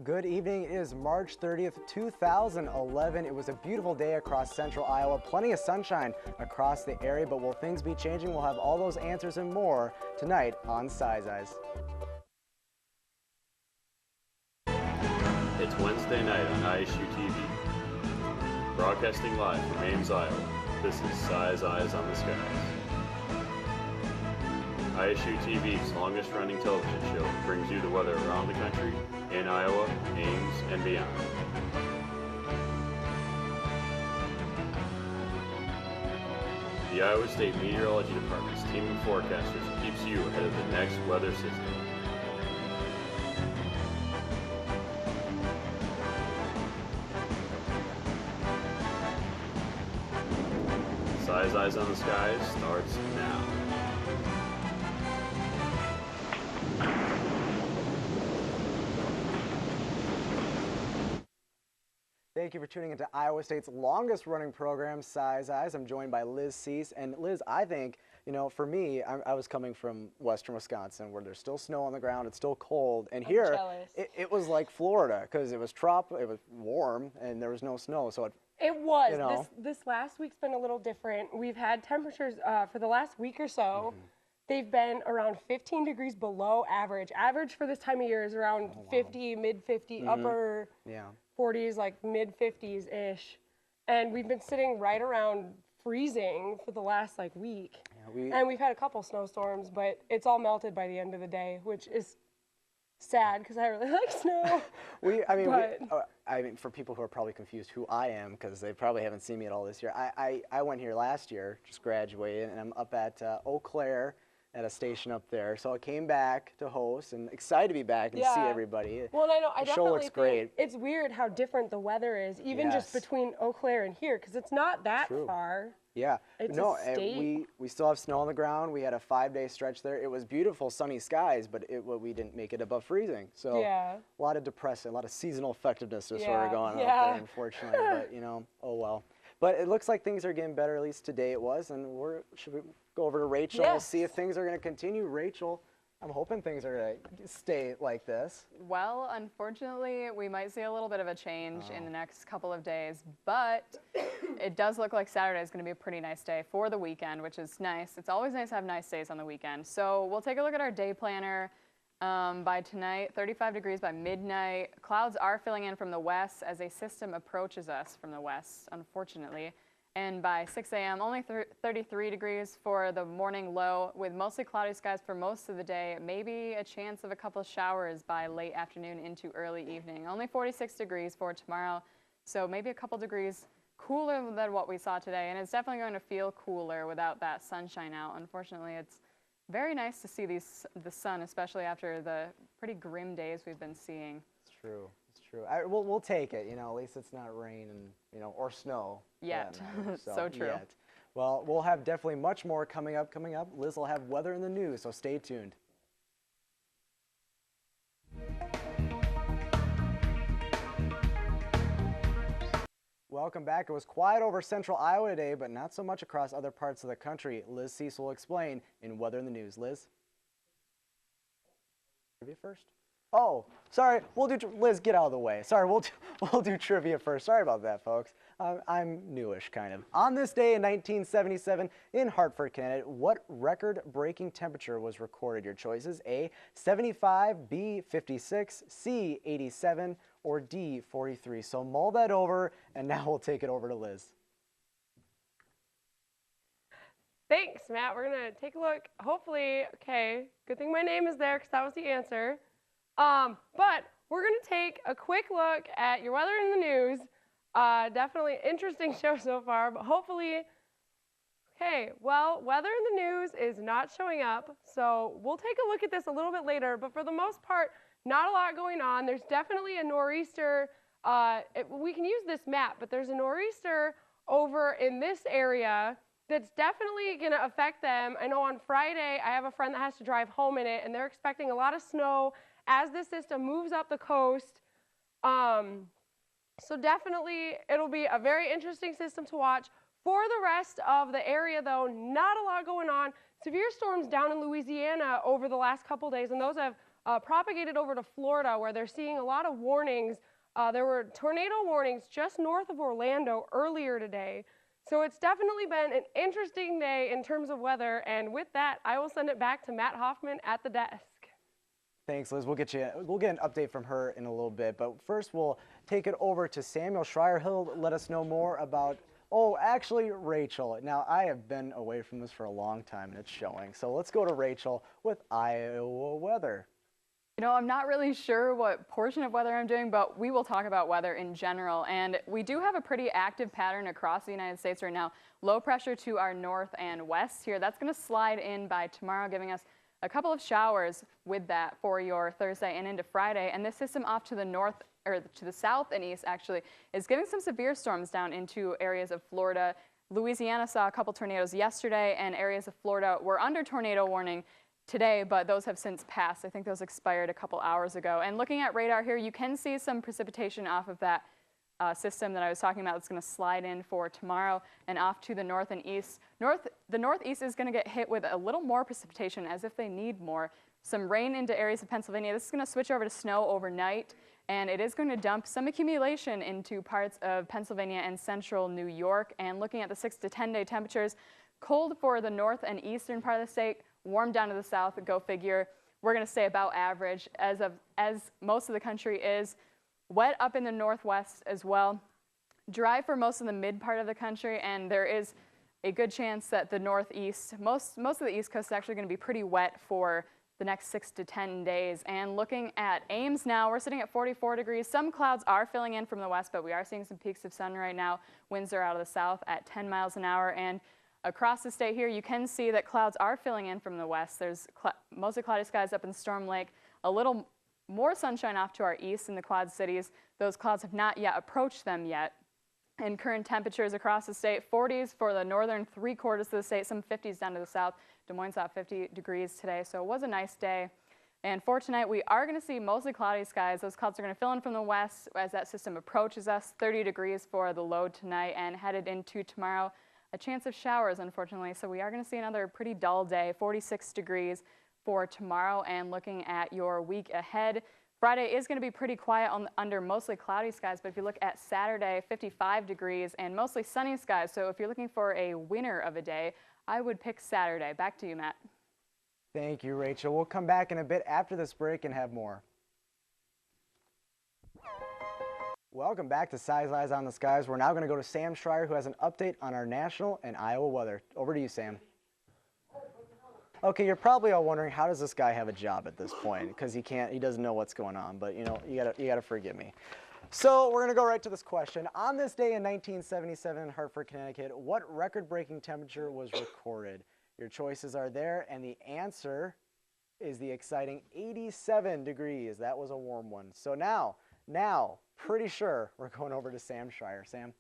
Good evening. It is March 30th, 2011. It was a beautiful day across central Iowa. Plenty of sunshine across the area, but will things be changing? We'll have all those answers and more tonight on Size Eyes. It's Wednesday night on ISU TV. Broadcasting live from Ames, Iowa, this is Size Eyes on the Skies. ISU TV's longest running television show brings you the weather around the country, in Iowa, Ames, and beyond. The Iowa State Meteorology Department's team of forecasters keeps you ahead of the next weather system. Size Eyes on the Skies starts now. Thank you for tuning into Iowa State's longest running program, Size Eyes. I'm joined by Liz Cease. And Liz, I think, for me, I was coming from western Wisconsin where there's still snow on the ground. It's still cold. And here, it was like Florida because it was it was warm and there was no snow. So it was. This last week's been a little different. We've had temperatures for the last week or so. They've been around 15 degrees below average. Average for this time of year is around 50, mid 50, upper 40s, like mid 50s-ish. And we've been sitting right around freezing for the last week. Yeah, and we've had a couple snowstorms, but it's all melted by the end of the day, which is sad because I really like snow. I mean, for people who are probably confused who I am, because they probably haven't seen me at all this year, I went here last year, just graduated, and I'm up at Eau Claire at a station up there. So I came back to host and excited to be back and see everybody. Well, I know, I the show looks great. It's weird how different the weather is, even just between Eau Claire and here, because it's not that far. Yeah. It's a state. We still have snow on the ground. We had a 5-day stretch there. It was beautiful, sunny skies, but we didn't make it above freezing. So a lot of depressing, a lot of seasonal effectiveness just sort of going on up there, unfortunately. But, oh well. But it looks like things are getting better, at least today it was. And should we go over to Rachel? Yes. We'll see if things are going to continue. Rachel, I'm hoping things are going to stay like this. Well, unfortunately, we might see a little bit of a change in the next couple of days, but it does look like Saturday is going to be a pretty nice day for the weekend, which is nice. It's always nice to have nice days on the weekend. So we'll take a look at our day planner. By tonight, 35 degrees by midnight. Clouds are filling in from the west as a system approaches us from the west, unfortunately. And by 6 a.m., only 33 degrees for the morning low, with mostly cloudy skies for most of the day. Maybe a chance of a couple of showers by late afternoon into early evening. Only 46 degrees for tomorrow, so maybe a couple degrees cooler than what we saw today. And it's definitely going to feel cooler without that sunshine out. Unfortunately, it's very nice to see the sun, especially after the pretty grim days we've been seeing. It's true. It's true. We'll take it. At least it's not rain and or snow yet. So true. Yet. Well, we'll have definitely much more coming up. Liz will have weather in the news, so stay tuned. Welcome back. It was quiet over central Iowa today, but not so much across other parts of the country. Liz Cease will explain in Weather in the News. Liz? Trivia first? Oh, sorry. Liz, get out of the way. Sorry, we'll do trivia first. Sorry about that, folks. I'm newish, kind of. On this day in 1977 in Hartford, Connecticut, what record-breaking temperature was recorded? Your choices: A, 75, B, 56, C, 87, or D, 43. So mull that over, and now we'll take it over to Liz. Thanks, Matt. We're going to take a look. Hopefully, okay, good thing my name is there because that was the answer. But we're going to take a quick look at your weather in the news. Definitely interesting show so far, but hopefully, okay, well, weather in the news is not showing up, so we'll take a look at this a little bit later, but for the most part, not a lot going on. There's definitely a nor'easter. We can use this map, but there's a nor'easter over in this area that's definitely going to affect them. I know on Friday, I have a friend that has to drive home in it, and they're expecting a lot of snow as this system moves up the coast. So definitely, it'll be a very interesting system to watch. For the rest of the area, though, not a lot going on. Severe storms down in Louisiana over the last couple days, and those have propagated over to Florida, where they're seeing a lot of warnings. There were tornado warnings just north of Orlando earlier today. So it's definitely been an interesting day in terms of weather. And with that, I will send it back to Matt Hoffman at the desk. Thanks, Liz. We'll get an update from her in a little bit. But first, we'll take it over to Samuel Schreier. He'll let us know more about, actually, Rachel. Now, I have been away from this for a long time, and it's showing. So let's go to Rachel with Iowa weather. You know, I'm not really sure what portion of weather I'm doing, but we will talk about weather in general. And we do have a pretty active pattern across the United States right now. Low pressure to our north and west here. That's going to slide in by tomorrow, giving us a couple of showers with that for your Thursday and into Friday. And this system off to the north, or to the south and east actually, is giving some severe storms down into areas of Florida. Louisiana saw a couple tornadoes yesterday, and areas of Florida were under tornado warning today, but those have since passed. I think those expired a couple hours ago. And looking at radar here, you can see some precipitation off of that system that I was talking about that's going to slide in for tomorrow and off to the north and east. The northeast is going to get hit with a little more precipitation, as if they need more. Some rain into areas of Pennsylvania. This is going to switch over to snow overnight, and it is going to dump some accumulation into parts of Pennsylvania and central New York. And looking at the 6 to 10 day temperatures, cold for the north and eastern part of the state, warm down to the south, go figure. We're going to stay about average, as most of the country is. Wet up in the northwest as well. Dry for most of the mid part of the country, and there is a good chance that the northeast, most of the east coast is actually going to be pretty wet for the next 6 to 10 days. And looking at Ames now, we're sitting at 44 degrees. Some clouds are filling in from the west, but we are seeing some peaks of sun right now. Winds are out of the south at 10 miles an hour. And across the state here, you can see that clouds are filling in from the west. There's mostly cloudy skies up in Storm Lake, a little more sunshine off to our east in the Quad Cities. Those clouds have not yet approached them yet. And current temperatures across the state, 40s for the northern 3/4 of the state, some 50s down to the south. Des Moines at 50 degrees today, so it was a nice day. And for tonight, we are going to see mostly cloudy skies. Those clouds are going to fill in from the west as that system approaches us. 30 degrees for the low tonight, and headed into tomorrow, a chance of showers, unfortunately. So we are going to see another pretty dull day, 46 degrees for tomorrow. And looking at your week ahead, Friday is going to be pretty quiet under mostly cloudy skies, but if you look at Saturday, 55 degrees and mostly sunny skies. So if you're looking for a winner of a day, I would pick Saturday. Back to you, Matt. Thank you, Rachel. We'll come back in a bit after this break and have more. Welcome back to Size Eyes on the Skies. We're now going to go to Sam Schreier, who has an update on our national and Iowa weather. Over to you, Sam. Okay, you're probably all wondering, how does this guy have a job at this point? Because he doesn't know what's going on, but you gotta forgive me. So we're gonna go right to this question. On this day in 1977 in Hartford, Connecticut, what record-breaking temperature was recorded? Your choices are there, and the answer is the exciting 87 degrees. That was a warm one. So now, pretty sure we're going over to Sam Schreier. Sam?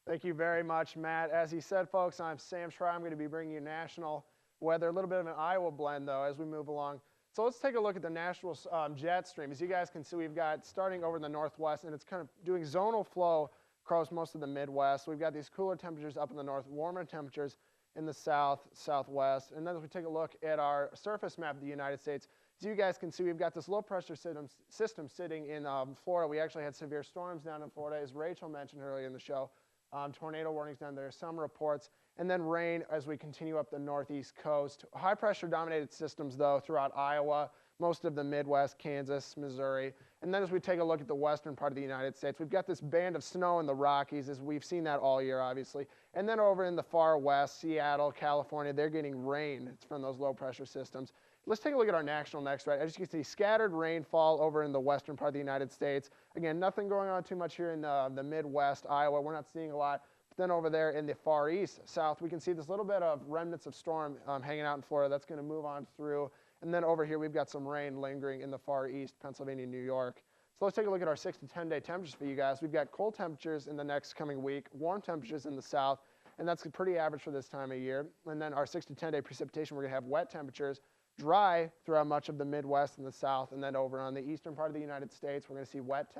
Thank you very much, Matt. As he said, folks, I'm Sam Schreier. I'm going to be bringing you national weather, a little bit of an Iowa blend, though, as we move along. So let's take a look at the national jet stream. As you guys can see, we've got starting over in the northwest, and it's kind of doing zonal flow across most of the Midwest. We've got these cooler temperatures up in the north, warmer temperatures in the south, southwest. And then as we take a look at our surface map of the United States, as you guys can see, we've got this low pressure system sitting in Florida. We actually had severe storms down in Florida, as Rachel mentioned earlier in the show. Tornado warnings down there, some reports, and then rain as we continue up the northeast coast. High pressure dominated systems, though, throughout Iowa, most of the Midwest, Kansas, Missouri. And then as we take a look at the western part of the United States, we've got this band of snow in the Rockies, as we've seen that all year, obviously. And then over in the far west, Seattle, California, they're getting rain from those low pressure systems. Let's take a look at our national next, right? As you can see, scattered rainfall over in the western part of the United States. Again, nothing going on too much here in the Midwest, Iowa. We're not seeing a lot. But then over there in the far east, south, we can see this little bit of remnants of storm hanging out in Florida. That's going to move on through. And then over here, we've got some rain lingering in the far east, Pennsylvania, New York. So let's take a look at our 6 to 10 day temperatures for you guys. We've got cold temperatures in the next coming week, warm temperatures in the south, and that's pretty average for this time of year. And then our 6 to 10 day precipitation, we're going to have wet temperatures, dry throughout much of the Midwest and the South, and then over on the eastern part of the United States, we're going to see wet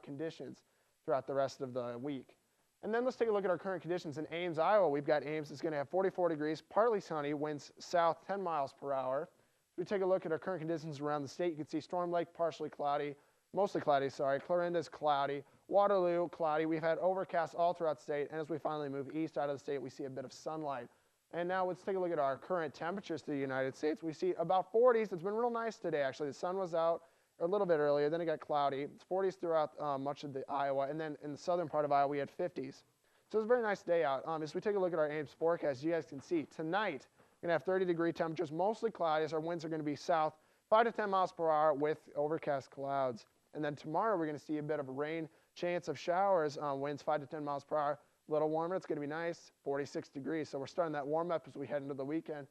conditions throughout the rest of the week. And then let's take a look at our current conditions in Ames, Iowa. We've got Ames is going to have 44 degrees, partly sunny, winds south 10 miles per hour. We take a look at our current conditions around the state. You can see Storm Lake partially cloudy, mostly cloudy, sorry. Clarinda's cloudy. Waterloo, cloudy. We've had overcast all throughout the state, and as we finally move east out of the state, we see a bit of sunlight. And now let's take a look at our current temperatures to the United States. We see about 40s. It's been real nice today, actually. The sun was out a little bit earlier, then it got cloudy. It's 40s throughout much of the Iowa, and then in the southern part of Iowa, we had 50s. So it's a very nice day out. As we take a look at our Ames forecast, you guys can see tonight, we're going to have 30-degree temperatures, mostly cloudy, as our winds are going to be south, 5 to 10 miles per hour with overcast clouds. And then tomorrow, we're going to see a bit of rain, chance of showers, winds 5 to 10 miles per hour. A little warmer, it's going to be nice, 46 degrees. So we're starting that warm up as we head into the weekend.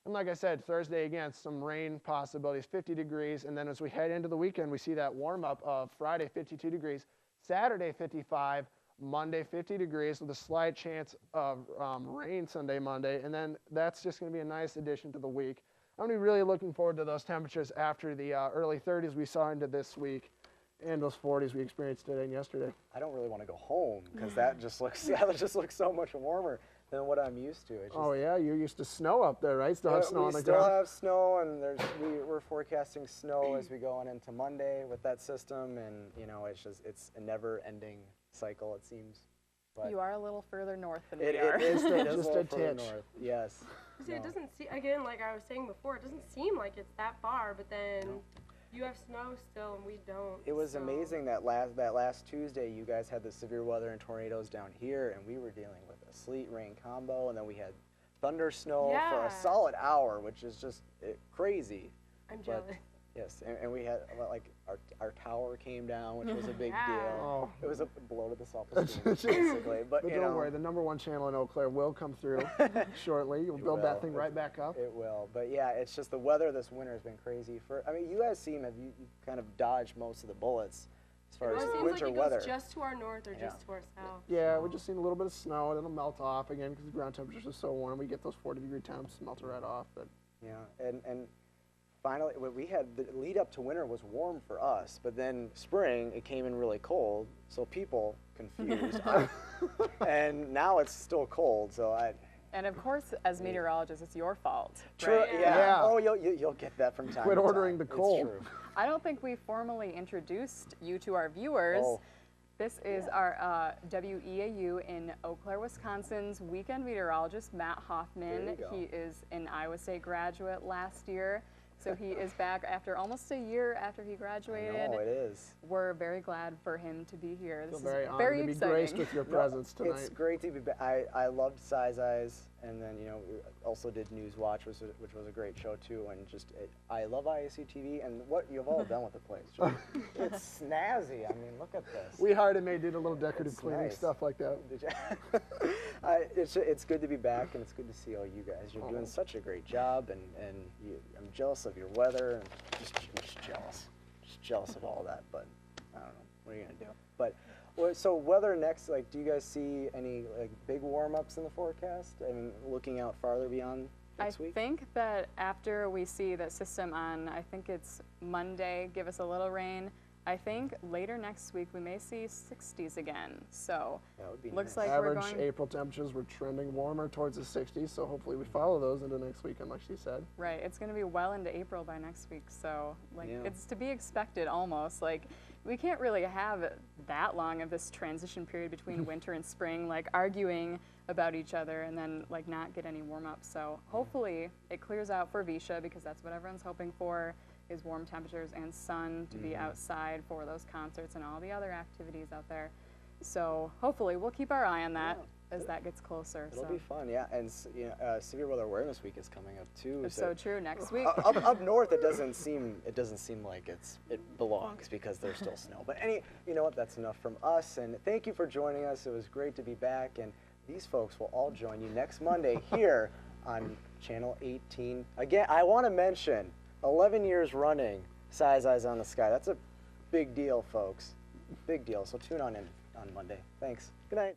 And like I said, Thursday, again, some rain possibilities, 50 degrees. And then as we head into the weekend, we see that warm up of Friday, 52 degrees, Saturday, 55, Monday, 50 degrees with a slight chance of rain Sunday, Monday. And then that's just going to be a nice addition to the week. I'm going to be really looking forward to those temperatures after the early 30s we saw into this week and those 40s we experienced today and yesterday. I don't really want to go home because that just looks so much warmer than what I'm used to. Oh yeah, you're used to snow up there, right? Still have snow on the ground. We still have snow, and we're forecasting snow as we go on into Monday with that system, and you know it's a never-ending cycle, it seems. But You are a little further north than it we are. is Just a little further titch. north. Yes. See, it doesn't seem, again, like I was saying before, it doesn't seem like it's that far, but then you have snow still and we don't. It was so. amazing that last Tuesday you guys had the severe weather and tornadoes down here, and we were dealing with a sleet rain combo, and then we had thunder snow for Yeah. a solid hour, which is just crazy. I'm But jealous. yes, and we had like our tower came down, which was a big Yeah. deal. Oh. It was a blow to the self-esteem, basically. But But you don't know, worry, the #1 channel in Eau Claire will come through shortly. You'll build that will. thing right back up. it will. But yeah, it's just the weather this winter has been crazy. I mean, you guys you kind of dodged most of the bullets as far It as always seems winter like it weather. goes just to our north or Yeah. just to our south. Yeah, we're just seeing a little bit of snow, and it'll melt off again because the ground temperatures are so warm. We get those 40-degree temps, melt it right off. But Yeah, and finally, what we had the lead up to winter was warm for us, but then spring it came in really cold, so people confused, and now it's still cold. So And of course, as meteorologists, it's your fault. true, right? yeah. Yeah. Oh, you'll get that from time Quit to time. ordering the It's cold. true. I don't think we formally introduced you to our viewers. Oh. This is our WEAU in Eau Claire, Wisconsin's weekend meteorologist, Matt Hoffman. There you go. He is an Iowa State graduate last year, so he is back after almost a year after he graduated. No, it is. We're very glad for him to be here. This feel very is honored very to be exciting. graced with your presence tonight. It's great to be back. I loved Size Eyes, and then we also did News Watch, which was a great show too. And I love ISU TV and what you've all done with the place. Just, it's snazzy. I mean, look at this. We hired and did a little decorative It's cleaning, nice. stuff like that. Did you? It's good to be back, and it's good to see all you guys. You're doing such a great job, and I'm jealous of your weather, and just jealous. Just jealous of all that, but I don't know. What are you going to do? But, so weather next, like, do you guys see any, like, big warm-ups in the forecast? I mean, looking out farther beyond next week? I think that after we see the system on, I think it's Monday, give us a little rain. I think later next week we may see 60s again. So That would be looks nice. like we're Average going April temperatures were trending warmer towards the 60s, so hopefully we follow those into next weekend, like she said. right. It's going to be well into April by next week. So like Yeah. it's to be expected almost. Like we can't really have that long of this transition period between winter and spring, like arguing about each other and then like not get any warm up. So hopefully it clears out for Visha because that's what everyone's hoping for. Is warm temperatures and sun to be outside for those concerts and all the other activities out there. So hopefully we'll keep our eye on that as that gets closer. It'll so be fun, yeah. And Severe Weather Awareness Week is coming up too. it's so true. Next week. Up north, it doesn't seem like it belongs because there's still snow. But you know what? That's enough from us. And thank you for joining us. It was great to be back. And these folks will all join you next Monday here on Channel 18. Again, I want to mention 11 years running, Size Eyes on the Sky. That's a big deal, folks. Big deal. So tune on in on Monday. Thanks. Good night.